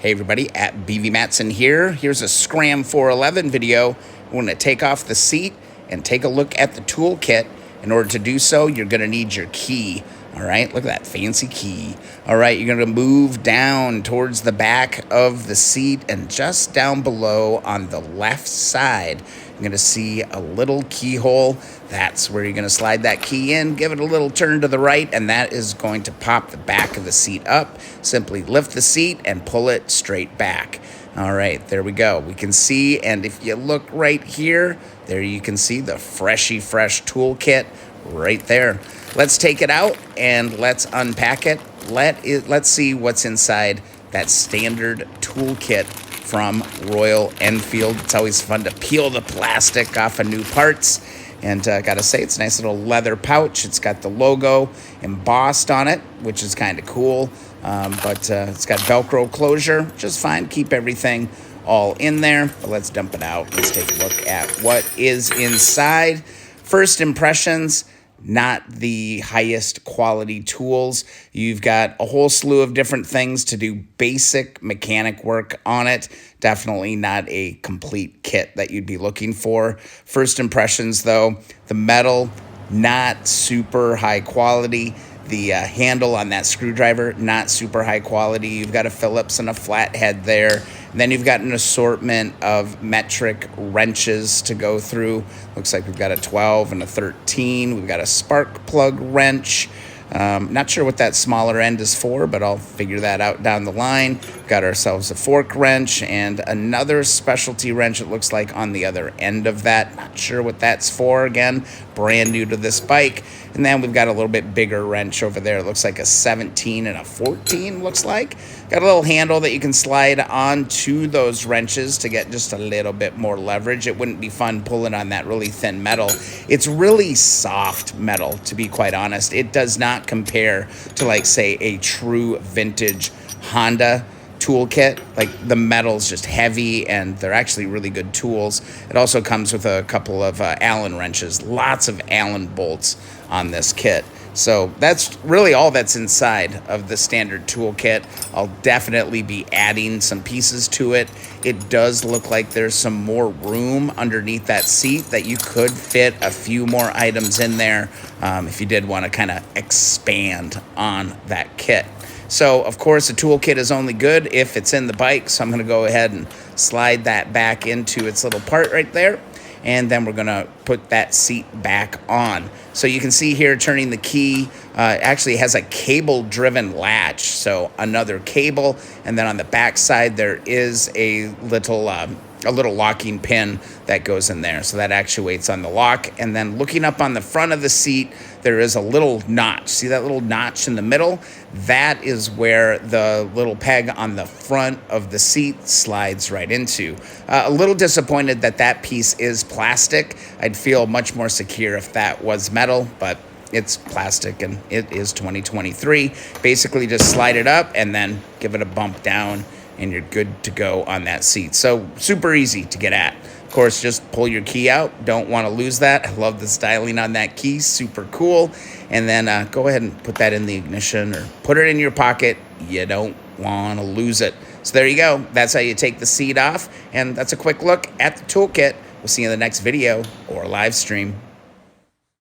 Hey everybody, at BV Matson here. Here's a Scram 411 video. We're going to take off the seat and take a look at the toolkit. In order to do so, you're going to need your key. All right, look at that fancy key. All right, you're going to move down towards the back of the seat, and just down below on the left side, you're going to see a little keyhole. That's where you're going to slide that key in, give it a little turn to the right, and that is going to pop the back of the seat up. Simply lift the seat and pull it straight back. All right, there we go. We can see, and if you look right here, there you can see the fresh toolkit right there. Let's take it out and let's unpack it. Let's see what's inside that standard toolkit from Royal Enfield. It's always fun to peel the plastic off of new parts. And I gotta say, it's a nice little leather pouch. It's got the logo embossed on it, which is kind of cool. But it's got Velcro closure, just fine. Keep everything all in there. But let's dump it out. Let's take a look at what is inside. First impressions, not the highest quality tools. You've got a whole slew of different things to do basic mechanic work on it. Definitely not a complete kit that you'd be looking for. First impressions though, the metal, not super high quality. The handle on that screwdriver, not super high quality. You've got a Phillips and a flathead there. And then you've got an assortment of metric wrenches to go through. Looks like we've got a 12 and a 13. We've got a spark plug wrench. Not sure what that smaller end is for, but I'll figure that out down the line. Got ourselves a fork wrench and another specialty wrench, it looks like, on the other end of that. Not sure what that's for. Again, brand new to this bike. And then we've got a little bit bigger wrench over there. It looks like a 17 and a 14, looks like. Got a little handle that you can slide onto those wrenches to get just a little bit more leverage. It wouldn't be fun pulling on that really thin metal. It's really soft metal, to be quite honest. It does not compare to, like, say, a true vintage Honda toolkit. Like, the metal's just heavy, and they're actually really good tools. It also comes with a couple of Allen wrenches, lots of Allen bolts on this kit. So that's really all that's inside of the standard toolkit. I'll definitely be adding some pieces to it. It does look like there's some more room underneath that seat that you could fit a few more items in there if you did want to kind of expand on that kit. So, of course, a toolkit is only good if it's in the bike. So I'm going to go ahead and slide that back into its little part right there. And then we're going to put that seat back on. So you can see here, turning the key, actually has a cable-driven latch. So another cable. And then on the back side, there is a little locking pin that goes in there. So that actuates on the lock. And then looking up on the front of the seat, there is a little notch. See that little notch in the middle? That is where the little peg on the front of the seat slides right into. A little disappointed that that piece is plastic. I'd feel much more secure if that was metal, but it's plastic and it is 2023. Basically just slide it up and then give it a bump down and you're good to go on that seat. So super easy to get at. Of course, just pull your key out. Don't want to lose that. I love the styling on that key. Super cool. And then go ahead and put that in the ignition or put it in your pocket. You don't want to lose it. So there you go. That's how you take the seat off. And that's a quick look at the toolkit. We'll see you in the next video or live stream.